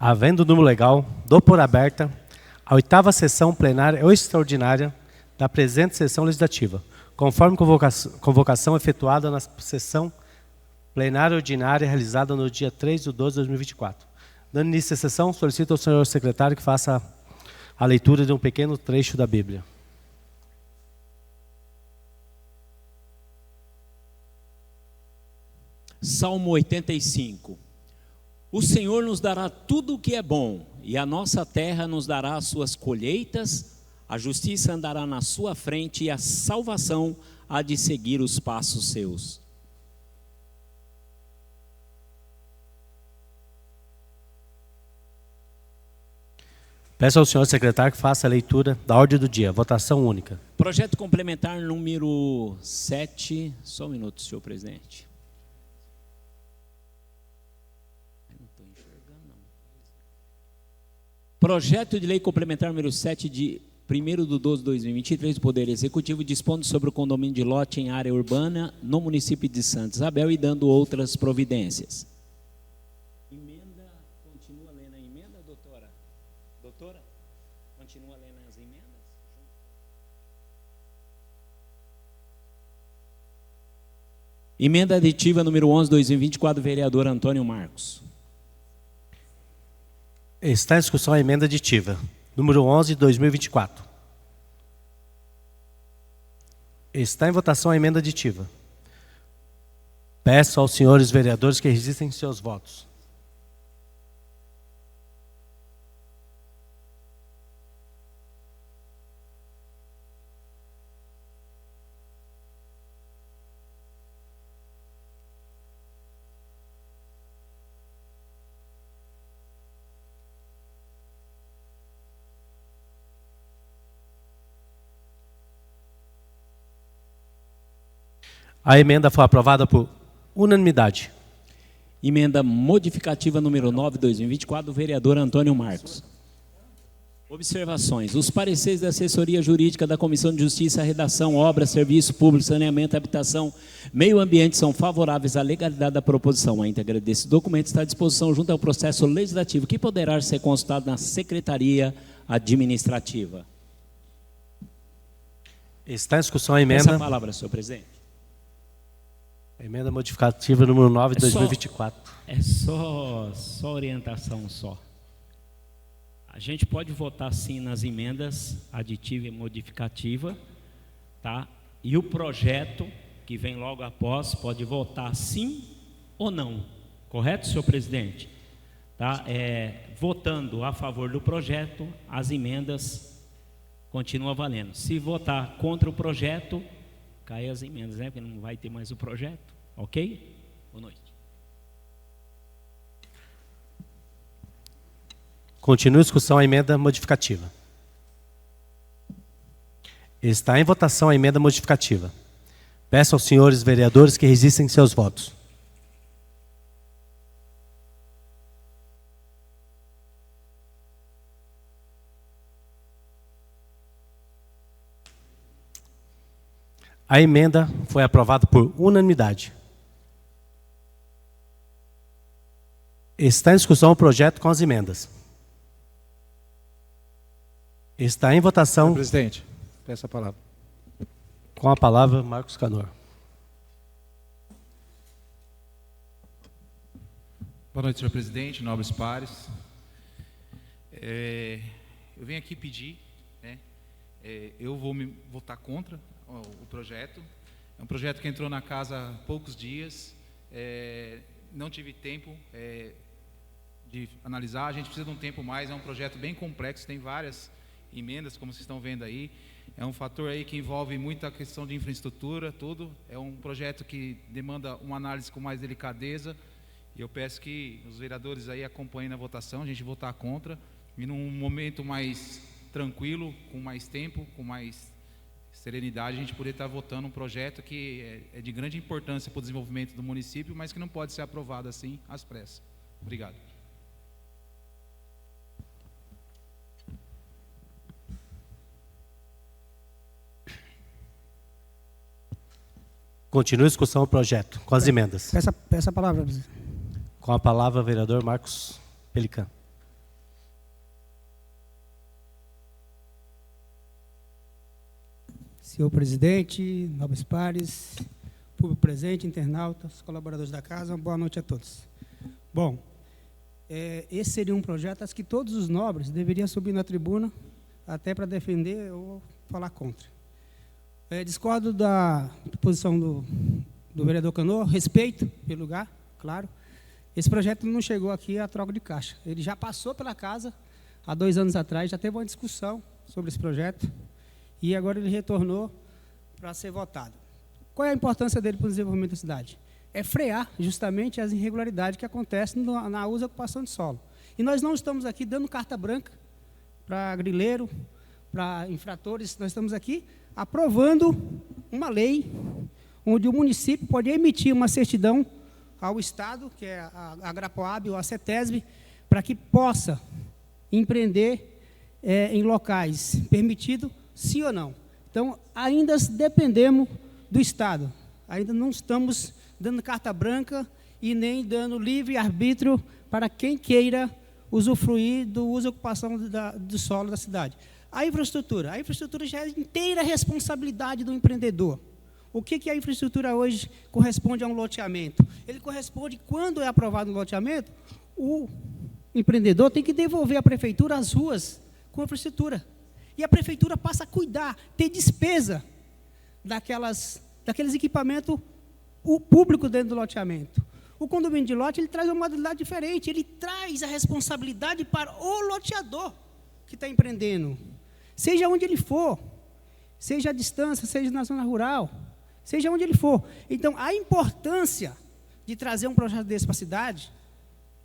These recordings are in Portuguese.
havendo número legal, dou por aberta a 8ª sessão plenária ou extraordinária da presente sessão legislativa, conforme convocação efetuada na sessão plenária ordinária realizada no dia 3/12/2024. Dando início à sessão, solicito ao senhor secretário que faça a leitura de um pequeno trecho da Bíblia. Salmo 85. O Senhor nos dará tudo o que é bom, e a nossa terra nos dará as suas colheitas, a justiça andará na sua frente, e a salvação há de seguir os passos seus. Peço ao senhor secretário que faça a leitura da ordem do dia, votação única. Projeto complementar número 7, só um minuto, senhor presidente. Projeto de lei complementar número 7 de 1/12/2023 do Poder Executivo, dispondo sobre o condomínio de lote em área urbana no município de Santa Isabel e dando outras providências. Emenda, continua lendo a emenda, doutora? Doutora, continua lendo as emendas? Emenda aditiva número 11/2024, vereador Antônio Marcos. Está em discussão a emenda aditiva, número 11/2024. Está em votação a emenda aditiva. Peço aos senhores vereadores que registrem seus votos. A emenda foi aprovada por unanimidade. Emenda modificativa número 9/2024, do vereador Antônio Marcos. Observações. Os pareceres da assessoria jurídica da Comissão de Justiça, Redação, Obras, Serviço Público, Saneamento, Habitação, Meio Ambiente são favoráveis à legalidade da proposição. A íntegra desse documento está à disposição junto ao processo legislativo, que poderá ser consultado na Secretaria Administrativa. Está em discussão a emenda. Essa palavra, senhor presidente. Emenda modificativa número 9/2024. É só orientação só. A gente pode votar sim nas emendas aditiva e modificativa, tá? E o projeto que vem logo após pode votar sim ou não. Correto, senhor presidente? Tá? Votando a favor do projeto, as emendas continuam valendo. Se votar contra o projeto, cai as emendas, né? Porque não vai ter mais o projeto. Ok? Boa noite. Continua a discussão a emenda modificativa. Está em votação a emenda modificativa. Peço aos senhores vereadores que registrem seus votos. A emenda foi aprovada por unanimidade. Está em discussão o projeto com as emendas. Está em votação. Senhor presidente, peço a palavra. Com a palavra, Marcos Canor. Boa noite, senhor presidente, nobres pares. Eu venho aqui pedir, né, eu vou votar contra o projeto. É um projeto que entrou na casa há poucos dias, não tive tempo de analisar, a gente precisa de um tempo mais, é um projeto bem complexo, tem várias emendas, como vocês estão vendo aí, é um fator aí que envolve muita questão de infraestrutura, tudo, é um projeto que demanda uma análise com mais delicadeza, e eu peço que os vereadores aí acompanhem na votação, a gente votar contra, e num momento mais tranquilo, com mais tempo, com mais serenidade, a gente poder estar votando um projeto que é de grande importância para o desenvolvimento do município, mas que não pode ser aprovado assim às pressas. Obrigado. Continua a discussão do projeto com as emendas. Peça a palavra, presidente. Com a palavra, vereador Marcos Pelican. Senhor presidente, nobres pares, público presente, internautas, colaboradores da casa, boa noite a todos. Bom, esse seria um projeto acho que todos os nobres deveriam subir na tribuna até para defender ou falar contra. Discordo da posição do vereador Canoa, respeito pelo lugar, claro. Esse projeto não chegou aqui a troca de caixa. Ele já passou pela casa há 2 anos atrás, já teve uma discussão sobre esse projeto e agora ele retornou para ser votado. Qual é a importância dele para o desenvolvimento da cidade? É frear justamente as irregularidades que acontecem na uso e ocupação de solo. E nós não estamos aqui dando carta branca para grileiro, para infratores, nós estamos aqui aprovando uma lei onde o município pode emitir uma certidão ao Estado, que é a Agrapoab ou a CETESB, para que possa empreender em locais permitidos, sim ou não. Então, ainda dependemos do Estado, ainda não estamos dando carta branca e nem dando livre arbítrio para quem queira usufruir do uso e ocupação do solo da cidade. A infraestrutura já é inteira responsabilidade do empreendedor. O que a infraestrutura hoje corresponde a um loteamento? Ele corresponde, quando é aprovado um loteamento, o empreendedor tem que devolver à prefeitura as ruas com a infraestrutura. E a prefeitura passa a cuidar, ter despesa daqueles equipamentos públicos dentro do loteamento. O condomínio de lote ele traz uma modalidade diferente, ele traz a responsabilidade para o loteador que está empreendendo. Seja onde ele for, seja à distância, seja na zona rural, seja onde ele for. Então, a importância de trazer um projeto desse para a cidade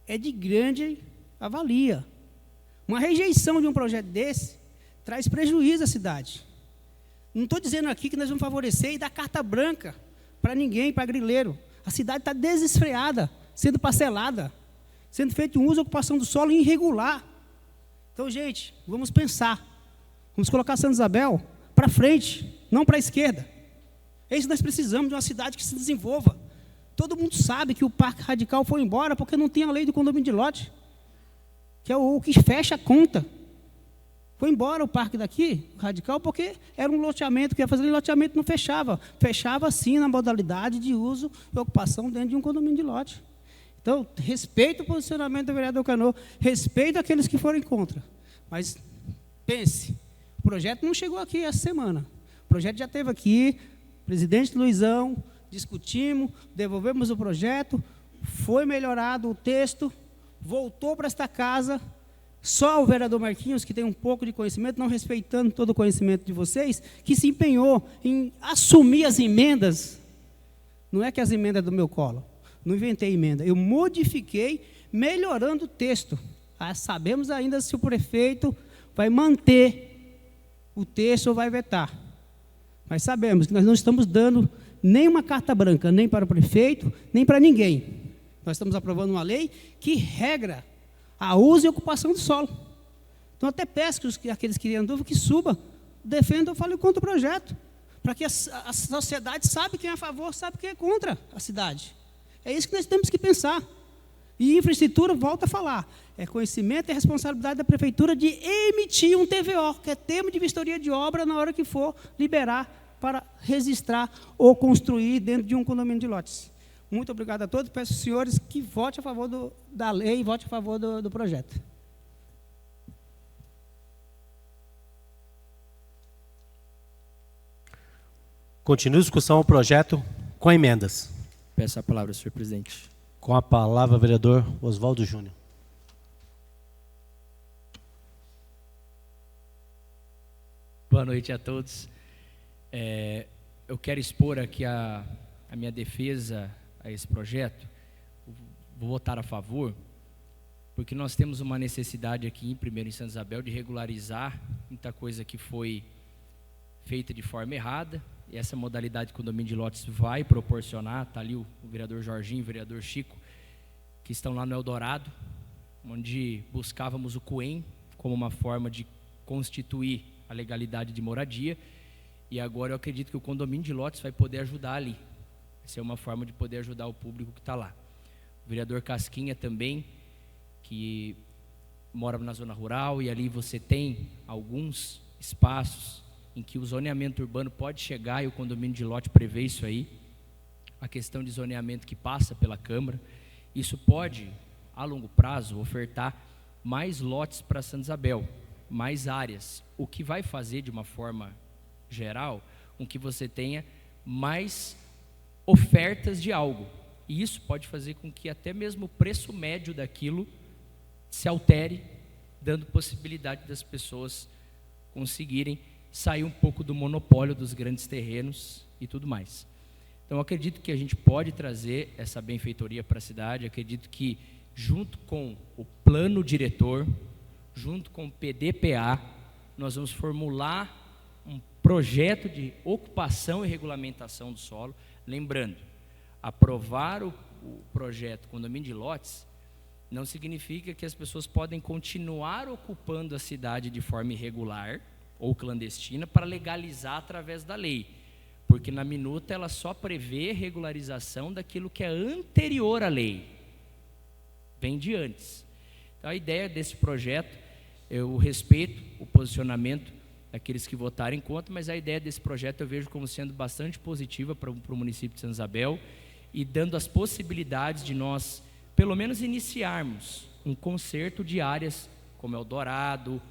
é de grande avalia. Uma rejeição de um projeto desse traz prejuízo à cidade. Não estou dizendo aqui que nós vamos favorecer e dar carta branca para ninguém, para grileiro. A cidade está desesfreada, sendo parcelada, sendo feito um uso e ocupação do solo irregular. Então, gente, vamos pensar. Vamos colocar Santa Isabel para frente, não para a esquerda. É isso que nós precisamos, de uma cidade que se desenvolva. Todo mundo sabe que o Parque Radical foi embora porque não tem a lei do condomínio de lote, que é o que fecha a conta. Foi embora o parque daqui, Radical, porque era um loteamento, que ia fazer loteamento, não fechava. Fechava, sim, na modalidade de uso e ocupação dentro de um condomínio de lote. Então, respeito o posicionamento do vereador Canoa, respeito aqueles que forem contra. Mas, pense, o projeto não chegou aqui essa semana. O projeto já esteve aqui, presidente Luizão, discutimos, devolvemos o projeto, foi melhorado o texto, voltou para esta casa. Só o vereador Marquinhos, que tem um pouco de conhecimento, não respeitando todo o conhecimento de vocês, que se empenhou em assumir as emendas. Não é que as emendas do meu colo, não inventei emenda, eu modifiquei, melhorando o texto. Sabemos ainda se o prefeito vai manter o texto ou vai vetar. Mas sabemos que nós não estamos dando nenhuma carta branca, nem para o prefeito, nem para ninguém. Nós estamos aprovando uma lei que regra a uso e ocupação do solo. Então, até peço que aqueles que tenham dúvida, que suba, defendam ou falem contra o projeto, para que a sociedade saiba quem é a favor, sabe quem é contra a cidade. É isso que nós temos que pensar. E infraestrutura, volta a falar, é conhecimento e responsabilidade da prefeitura de emitir um TVO, que é termo de vistoria de obra, na hora que for liberar para registrar ou construir dentro de um condomínio de lotes. Muito obrigado a todos. Peço aos senhores que votem a favor da lei e votem a favor do projeto. Continua a discussão ao projeto com emendas. Peço a palavra, senhor presidente. Com a palavra, vereador Oswaldo Júnior. Boa noite a todos. Eu quero expor aqui a minha defesa a esse projeto. Vou votar a favor, porque nós temos uma necessidade aqui, primeiro em Santa Isabel, de regularizar muita coisa que foi feita de forma errada, e essa modalidade de condomínio de lotes vai proporcionar. Está ali o vereador Jorginho, o vereador Chico, que estão lá no Eldorado, onde buscávamos o CUEM como uma forma de constituir a legalidade de moradia, e agora eu acredito que o condomínio de lotes vai poder ajudar ali. Essa é uma forma de poder ajudar o público que está lá. O vereador Casquinha também, que mora na zona rural, e ali você tem alguns espaços em que o zoneamento urbano pode chegar, e o condomínio de lote prevê isso aí, a questão de zoneamento que passa pela Câmara. Isso pode, a longo prazo, ofertar mais lotes para Santa Isabel, mais áreas, o que vai fazer, de uma forma geral, com que você tenha mais ofertas de algo. E isso pode fazer com que até mesmo o preço médio daquilo se altere, dando possibilidade das pessoas conseguirem sair um pouco do monopólio dos grandes terrenos e tudo mais. Então, eu acredito que a gente pode trazer essa benfeitoria para a cidade. Acredito que, junto com o plano diretor, junto com o PDPA, nós vamos formular um projeto de ocupação e regulamentação do solo. Lembrando, aprovar o projeto condomínio de lotes não significa que as pessoas podem continuar ocupando a cidade de forma irregular ou clandestina para legalizar através da lei, porque na minuta ela só prevê regularização daquilo que é anterior à lei, vem de antes. Então, a ideia desse projeto, eu respeito o posicionamento daqueles que votarem contra, mas a ideia desse projeto eu vejo como sendo bastante positiva para o município de Santa Isabel, e dando as possibilidades de nós, pelo menos, iniciarmos um concerto de áreas como Eldorado,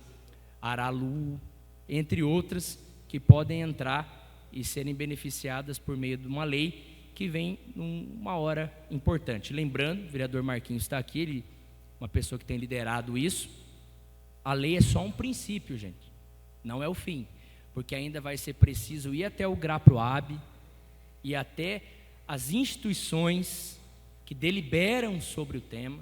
Aralu, entre outras, que podem entrar e serem beneficiadas por meio de uma lei que vem numa hora importante. Lembrando, o vereador Marquinhos está aqui, ele, uma pessoa que tem liderado isso, a lei é só um princípio, gente, não é o fim, porque ainda vai ser preciso ir até o GRAPROAB e até as instituições que deliberam sobre o tema,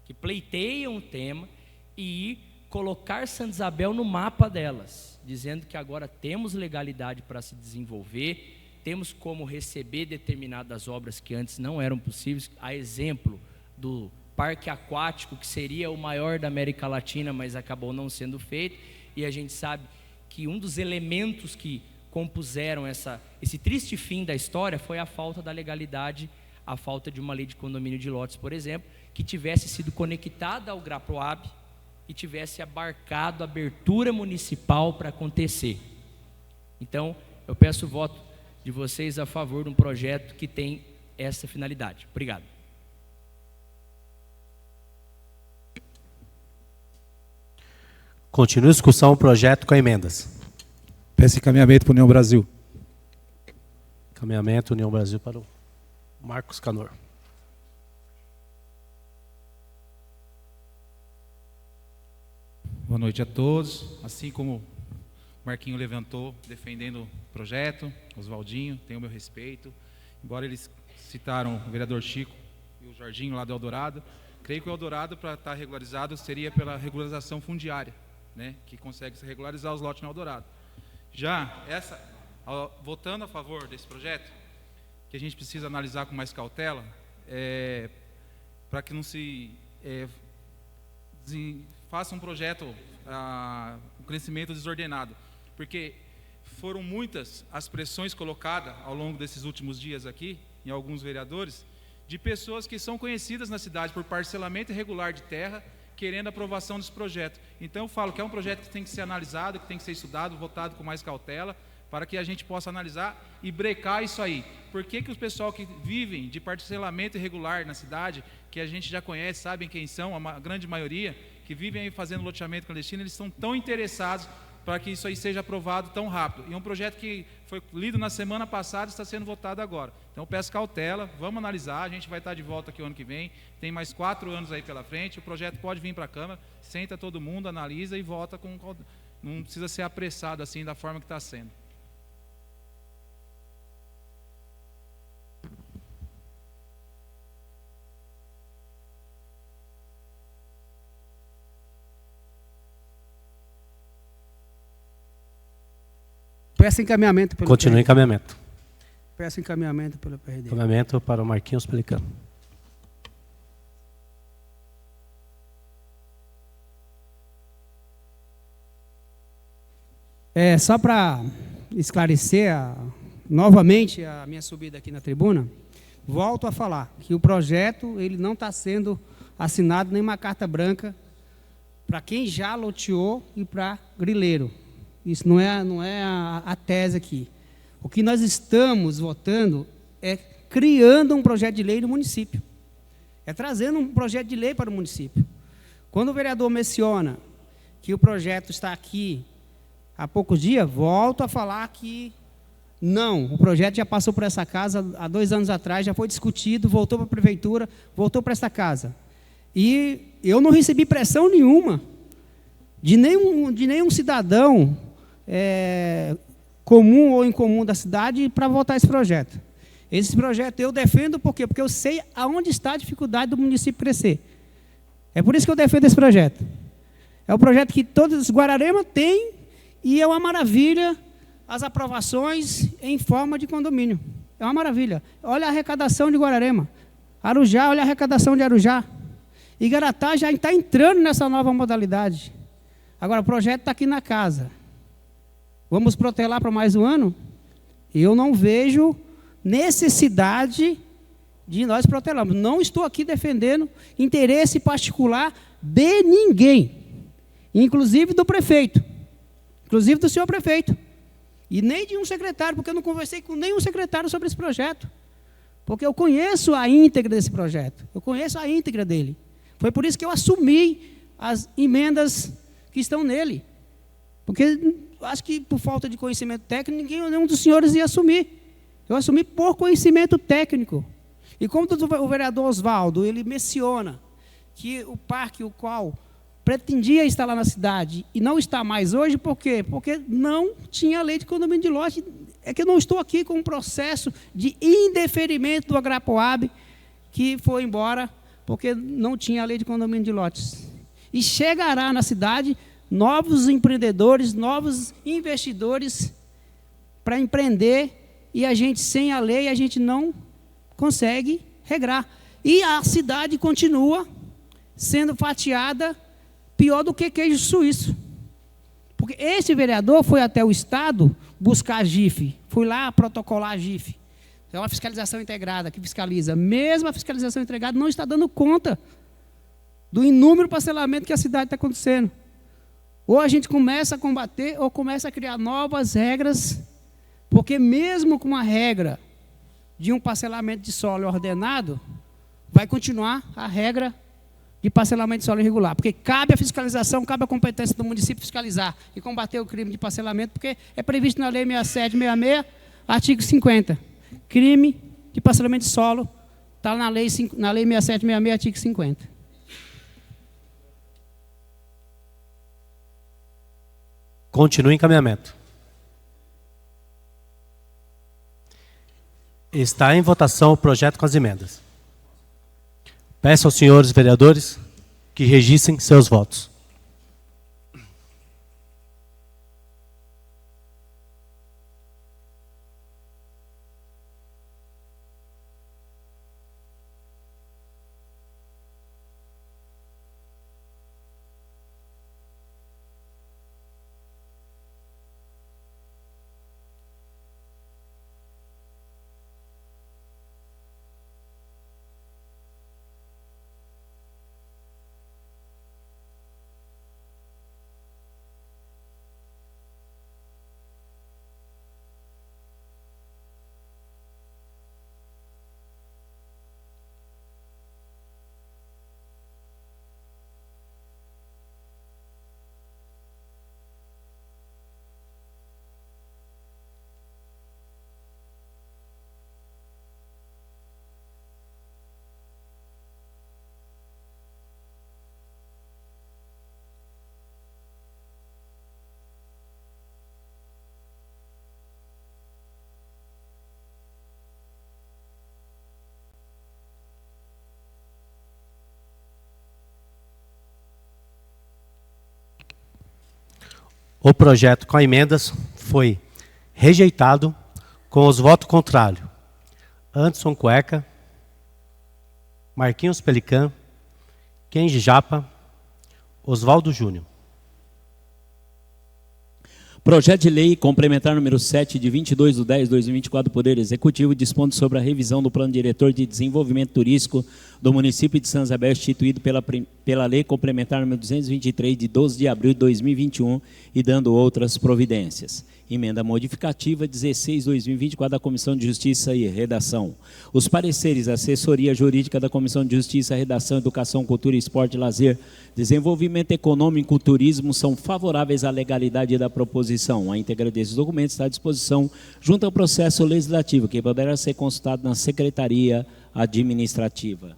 que pleiteiam o tema, e colocar Santa Isabel no mapa delas, dizendo que agora temos legalidade para se desenvolver, temos como receber determinadas obras que antes não eram possíveis, a exemplo do parque aquático, que seria o maior da América Latina, mas acabou não sendo feito, e a gente sabe que um dos elementos que compuseram esse triste fim da história foi a falta da legalidade, a falta de uma lei de condomínio de lotes, por exemplo, que tivesse sido conectada ao GRAPROAB e tivesse abarcado a abertura municipal para acontecer. Então, eu peço o voto de vocês a favor de um projeto que tem essa finalidade. Obrigado. Continua a discussão o projeto com emendas. Peço encaminhamento para a União Brasil. Encaminhamento União Brasil para o Marcos Canor. Boa noite a todos. Assim como o Marquinho levantou, defendendo o projeto, Oswaldinho, tem o meu respeito. Embora eles citaram o vereador Chico e o Jorginho lá do Eldorado, creio que o Eldorado, para estar regularizado, seria pela regularização fundiária, né, que consegue se regularizar os lotes no Eldorado. Já votando a favor desse projeto, que a gente precisa analisar com mais cautela, para que não se faça um projeto, um crescimento desordenado, porque foram muitas as pressões colocadas ao longo desses últimos dias aqui, em alguns vereadores, de pessoas que são conhecidas na cidade por parcelamento irregular de terra, querendo a aprovação desse projeto. Então eu falo que é um projeto que tem que ser analisado, que tem que ser estudado, votado com mais cautela, para que a gente possa analisar e brecar isso aí. Por que que o pessoal que vivem de parcelamento irregular na cidade, que a gente já conhece, sabem quem são, a grande maioria, que vivem aí fazendo loteamento clandestino, eles estão tão interessados para que isso aí seja aprovado tão rápido. E um projeto que foi lido na semana passada está sendo votado agora. Então, peço cautela, vamos analisar, a gente vai estar de volta aqui o ano que vem, tem mais 4 anos aí pela frente, o projeto pode vir para a Câmara, senta todo mundo, analisa e vota não precisa ser apressado assim da forma que está sendo. Peço encaminhamento pelo Continua PRD. encaminhamento. Peço encaminhamento pelo PRD. Encaminhamento para o Marquinhos Pelicano. Só para esclarecer novamente a minha subida aqui na tribuna, volto a falar que o projeto ele não está sendo assinado nenhuma carta branca para quem já loteou e para grileiro. Isso não é a tese aqui. O que nós estamos votando é criando um projeto de lei no município. É trazendo um projeto de lei para o município. Quando o vereador menciona que o projeto está aqui há poucos dias, volto a falar que não, o projeto já passou por essa casa há 2 anos atrás, já foi discutido, voltou para a prefeitura, voltou para essa casa. E eu não recebi pressão nenhuma de nenhum cidadão comum ou incomum da cidade para votar esse projeto. Esse projeto eu defendo por quê? Porque eu sei aonde está a dificuldade do município crescer. É por isso que eu defendo esse projeto. É um projeto que todos os Guararema têm e é uma maravilha as aprovações em forma de condomínio. É uma maravilha. Olha a arrecadação de Guararema. Arujá, olha a arrecadação de Arujá. Igaratá já está entrando nessa nova modalidade. Agora, o projeto está aqui na casa. Vamos protelar para mais um ano? Eu não vejo necessidade de nós protelarmos. Não estou aqui defendendo interesse particular de ninguém, inclusive do prefeito, inclusive do senhor prefeito, e nem de um secretário, porque eu não conversei com nenhum secretário sobre esse projeto, porque eu conheço a íntegra desse projeto, eu conheço a íntegra dele. Foi por isso que eu assumi as emendas que estão nele, porque acho que por falta de conhecimento técnico, nenhum dos senhores ia assumir. Eu assumi por conhecimento técnico. E como o vereador Oswaldo, ele menciona que o parque, o qual pretendia estar lá na cidade e não está mais hoje, por quê? Porque não tinha lei de condomínio de lote. É que eu não estou aqui com um processo de indeferimento do Agrapoab, que foi embora, porque não tinha lei de condomínio de lotes. E chegará na cidade novos empreendedores, novos investidores para empreender, e a gente, sem a lei, a gente não consegue regrar. E a cidade continua sendo fatiada pior do que queijo suíço. Porque esse vereador foi até o Estado buscar a GIF, foi lá protocolar a GIF. É uma fiscalização integrada que fiscaliza. Mesmo a fiscalização integrada não está dando conta do inúmero parcelamento que a cidade está acontecendo. Ou a gente começa a combater, ou começa a criar novas regras, porque mesmo com a regra de um parcelamento de solo ordenado, vai continuar a regra de parcelamento de solo irregular, porque cabe a fiscalização, cabe a competência do município fiscalizar e combater o crime de parcelamento, porque é previsto na Lei 6766, artigo 50. Crime de parcelamento de solo está na Lei 6766, artigo 50. Continua em encaminhamento. Está em votação o projeto com as emendas. Peço aos senhores vereadores que registrem seus votos. O projeto com emendas foi rejeitado com os votos contrários. Anderson Cueca, Marquinhos Pelican, Kenji Japa, Oswaldo Júnior. Projeto de lei complementar número 7 de 22/10/2024 do Poder Executivo dispondo sobre a revisão do Plano Diretor de Desenvolvimento Turístico do município de São Isabel, instituído pela Lei Complementar número 223 de 12 de abril de 2021 e dando outras providências. Emenda modificativa 16/2024 da Comissão de Justiça e Redação. Os pareceres da assessoria jurídica da Comissão de Justiça, Redação, Educação, Cultura, Esporte, Lazer, Desenvolvimento Econômico e Turismo são favoráveis à legalidade da proposição. A íntegra desses documentos está à disposição junto ao processo legislativo, que poderá ser consultado na Secretaria Administrativa.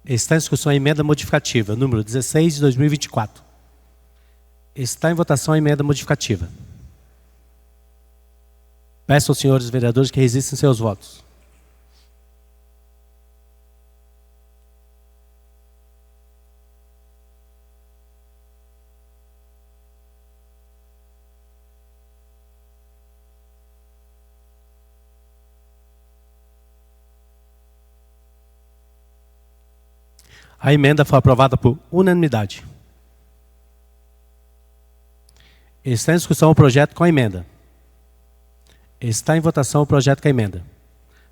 Está em discussão a emenda modificativa, número 16 de 2024. Está em votação a emenda modificativa. Peço aos senhores vereadores que resistam seus votos. A emenda foi aprovada por unanimidade. Está em discussão o projeto com a emenda. Está em votação o projeto com a emenda.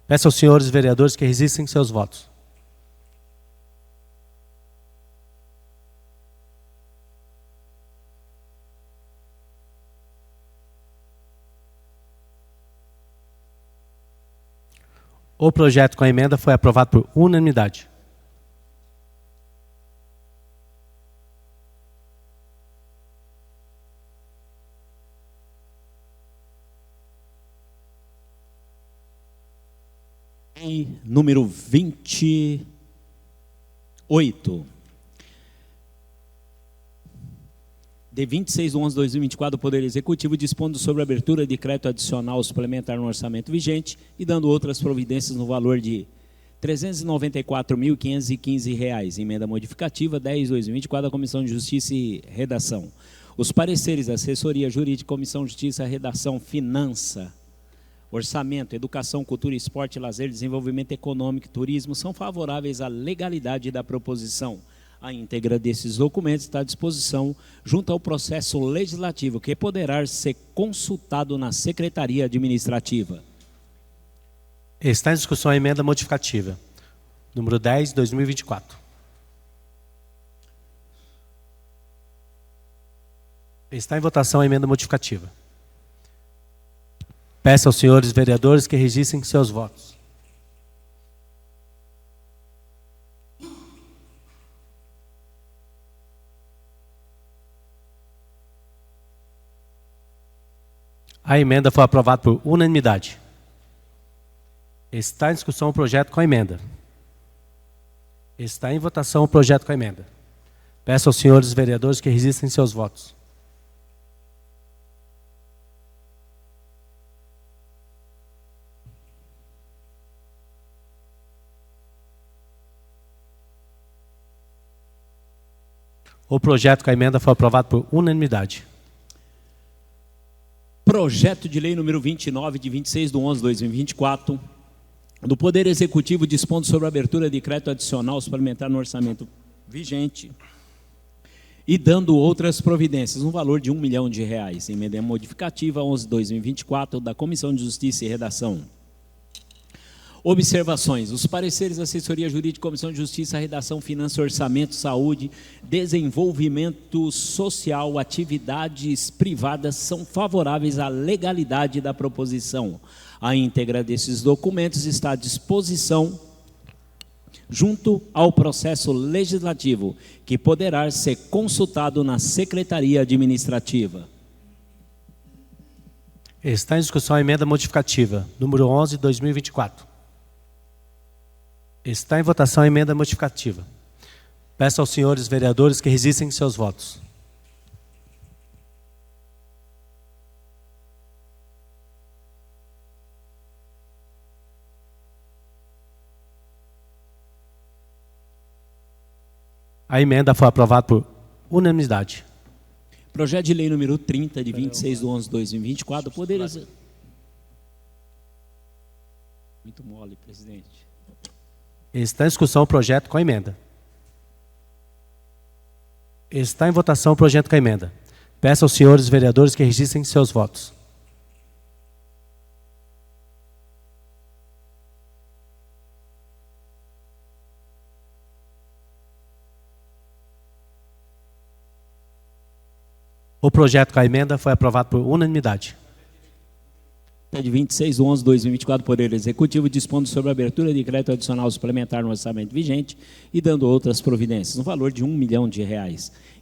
Peço aos senhores vereadores que resistem seus votos. O projeto com a emenda foi aprovado por unanimidade. Número 28. De 26/11/2024, o Poder Executivo dispondo sobre a abertura de crédito adicional suplementar no orçamento vigente e dando outras providências no valor de R$ 394.515. Emenda modificativa 10/2024 da Comissão de Justiça e Redação. Os pareceres da Assessoria Jurídica, Comissão de Justiça, Redação, Finança, Orçamento, Educação, Cultura, Esporte, Lazer, Desenvolvimento Econômico e Turismo são favoráveis à legalidade da proposição. A íntegra desses documentos está à disposição junto ao processo legislativo, que poderá ser consultado na Secretaria Administrativa. Está em discussão a emenda modificativa, número 10, 2024. Está em votação a emenda modificativa. Peço aos senhores vereadores que registrem seus votos. A emenda foi aprovada por unanimidade. Está em discussão o projeto com a emenda. Está em votação o projeto com a emenda. Peço aos senhores vereadores que registrem seus votos. O projeto com a emenda foi aprovado por unanimidade. Projeto de lei número 29, de 26/11/2024, do Poder Executivo dispondo sobre a abertura de crédito adicional suplementar no orçamento vigente e dando outras providências, no valor de R$ 1 milhão. Emenda modificativa 11/2024 da Comissão de Justiça e Redação. Observações. Os pareceres da Assessoria Jurídica, Comissão de Justiça, Redação, Finanças, Orçamento, Saúde, Desenvolvimento Social, Atividades Privadas são favoráveis à legalidade da proposição. A íntegra desses documentos está à disposição junto ao processo legislativo, que poderá ser consultado na Secretaria Administrativa. Está em discussão a emenda modificativa, número 11, 2024. Está em votação a emenda modificativa. Peço aos senhores vereadores que registrem seus votos. A emenda foi aprovada por unanimidade. Projeto de lei número 30, de 26/11/2024, Poder Executivo. Muito mole, presidente. Está em discussão o projeto com a emenda. Está em votação o projeto com a emenda. Peço aos senhores vereadores que registrem seus votos. O projeto com a emenda foi aprovado por unanimidade. De 26/11/2024, o Poder Executivo dispondo sobre a abertura de crédito adicional suplementar no orçamento vigente e dando outras providências, no valor de R$ 1 milhão.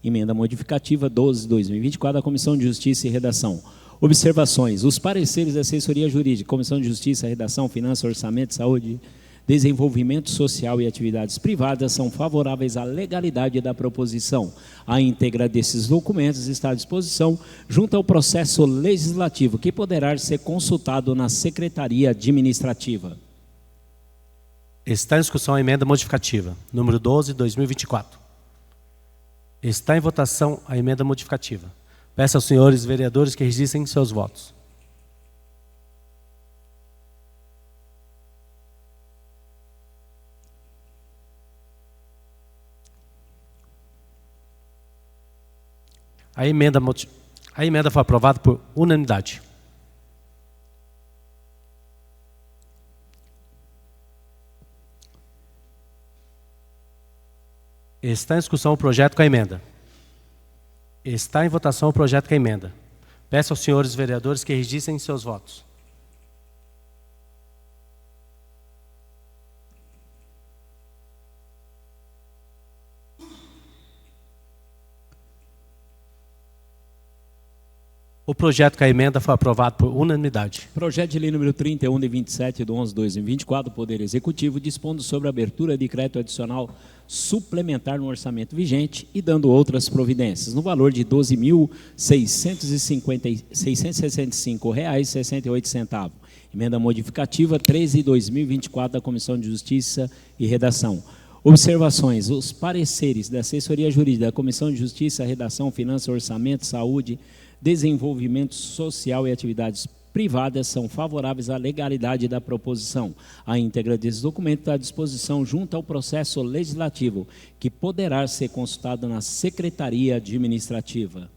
Emenda modificativa 12/2024 da Comissão de Justiça e Redação. Observações. Os pareceres da Assessoria Jurídica, Comissão de Justiça, Redação, Finanças, Orçamento, Saúde, Desenvolvimento Social e Atividades Privadas são favoráveis à legalidade da proposição. A íntegra desses documentos está à disposição junto ao processo legislativo, que poderá ser consultado na Secretaria Administrativa. Está em discussão a emenda modificativa, número 12/2024. Está em votação a emenda modificativa. Peço aos senhores vereadores que registrem seus votos. A emenda foi aprovada por unanimidade. Está em discussão o projeto com a emenda. Está em votação o projeto com a emenda. Peço aos senhores vereadores que registrem seus votos. O projeto com a emenda foi aprovado por unanimidade. Projeto de lei número 31 de 27 de 11/2024, do Poder Executivo, dispondo sobre a abertura de crédito adicional suplementar no orçamento vigente e dando outras providências, no valor de R$ 12.665,68. Emenda modificativa 13/2024 da Comissão de Justiça e Redação. Observações. Os pareceres da Assessoria Jurídica da Comissão de Justiça, Redação, Finanças, Orçamento, Saúde, Desenvolvimento Social e Atividades Privadas são favoráveis à legalidade da proposição. A íntegra desse documento está à disposição junto ao processo legislativo, que poderá ser consultado na Secretaria Administrativa.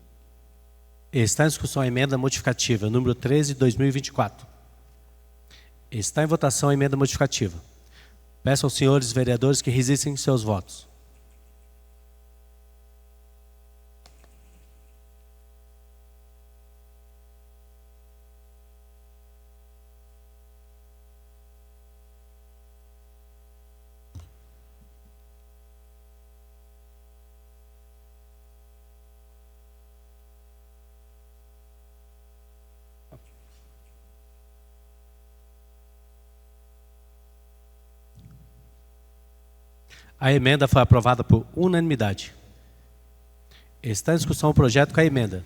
Está em discussão a emenda modificativa, número 13/2024. Está em votação a emenda modificativa. Peço aos senhores vereadores que registrem seus votos. A emenda foi aprovada por unanimidade. Está em discussão o projeto com a emenda.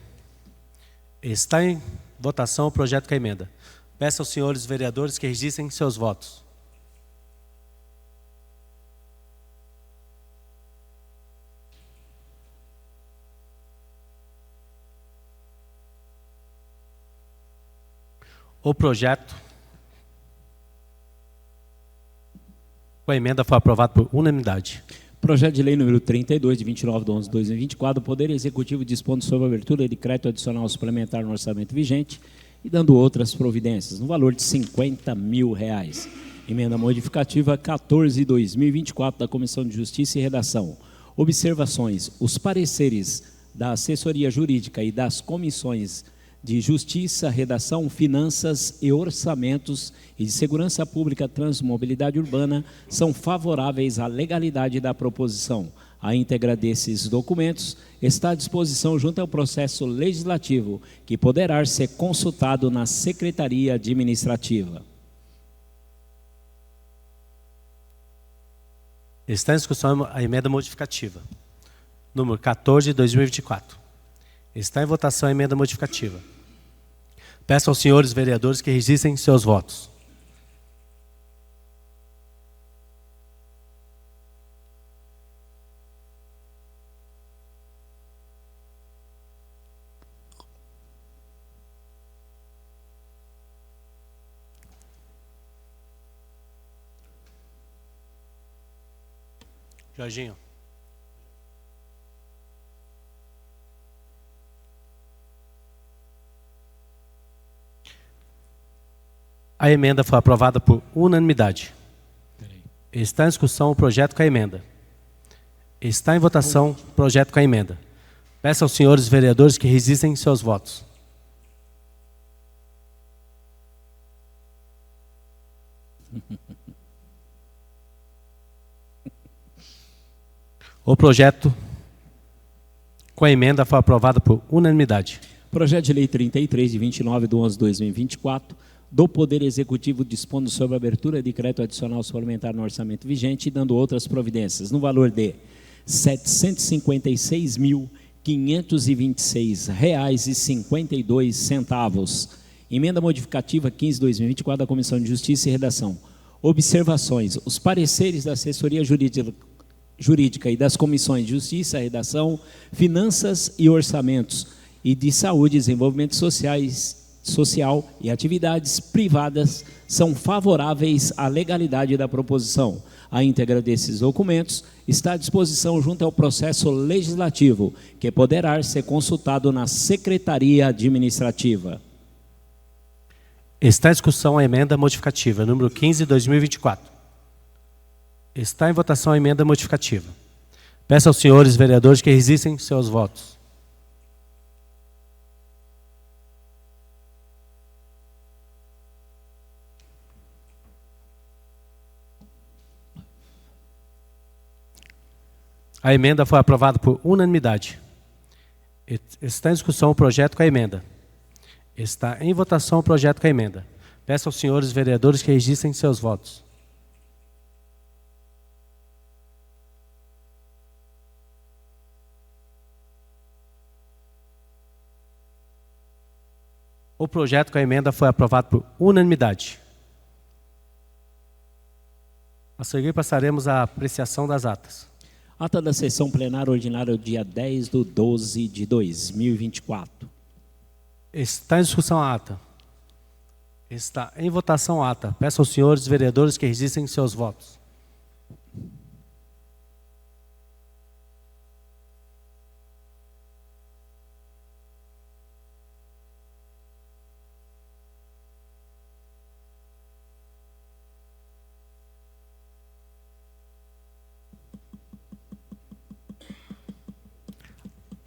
Está em votação o projeto com a emenda. Peço aos senhores vereadores que registrem seus votos. O projeto com a emenda foi aprovado por unanimidade. Projeto de lei número 32, de 29/11/2024, o Poder Executivo dispondo sobre a abertura de crédito adicional suplementar no orçamento vigente e dando outras providências, no valor de R$ 50 mil. Emenda modificativa 14/2024 da Comissão de Justiça e Redação. Observações. Os pareceres da Assessoria Jurídica e das Comissões de Justiça, Redação, Finanças e Orçamentos e de Segurança Pública, Trânsito e Mobilidade Urbana são favoráveis à legalidade da proposição. A íntegra desses documentos está à disposição junto ao processo legislativo, que poderá ser consultado na Secretaria Administrativa. Está em discussão a emenda modificativa, número 14/2024. Está em votação a emenda modificativa. Peço aos senhores vereadores que registrem seus votos. Jorginho. A emenda foi aprovada por unanimidade. Está em discussão o projeto com a emenda. Está em votação o projeto com a emenda. Peço aos senhores vereadores que registrem seus votos. O projeto com a emenda foi aprovado por unanimidade. Projeto de Lei 33, de 29/11/2024, do Poder Executivo dispondo sobre a abertura de crédito adicional suplementar no orçamento vigente e dando outras providências, no valor de R$ 756.526,52. Emenda modificativa 15/2024 da Comissão de Justiça e Redação. Observações. Os pareceres da assessoria jurídica e das comissões de Justiça, Redação, Finanças e Orçamentos e de Saúde, Desenvolvimento Social e Atividades Privadas são favoráveis à legalidade da proposição. A íntegra desses documentos está à disposição junto ao processo legislativo, que poderá ser consultado na Secretaria Administrativa. Está em discussão a emenda modificativa, número 15/2024. Está em votação a emenda modificativa. Peço aos senhores vereadores que registrem seus votos. A emenda foi aprovada por unanimidade. Está em discussão o projeto com a emenda. Está em votação o projeto com a emenda. Peço aos senhores vereadores que registrem seus votos. O projeto com a emenda foi aprovado por unanimidade. A seguir passaremos à apreciação das atas. Ata da sessão plenária ordinária do dia 10/12/2024. Está em discussão a ata. Está em votação a ata. Peço aos senhores vereadores que registrem seus votos.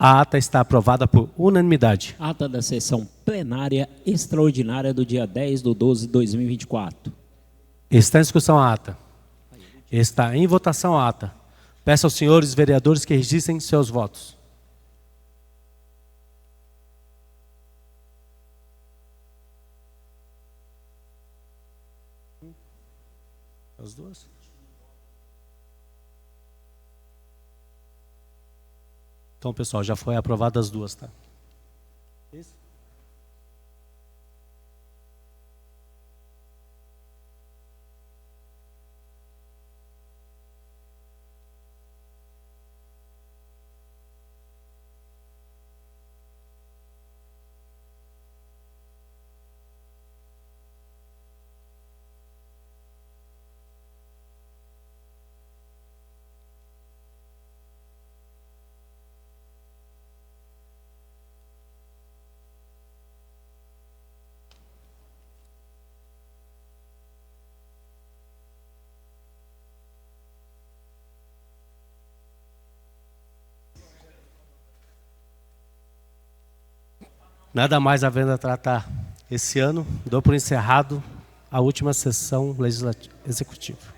A ata está aprovada por unanimidade. Ata da sessão plenária extraordinária do dia 10/12/2024. Está em discussão a ata. Está em votação a ata. Peço aos senhores vereadores que registrem seus votos. As duas? Então, pessoal, já foi aprovada as duas, tá? Isso. Nada mais havendo a tratar esse ano, dou por encerrado a última sessão executiva.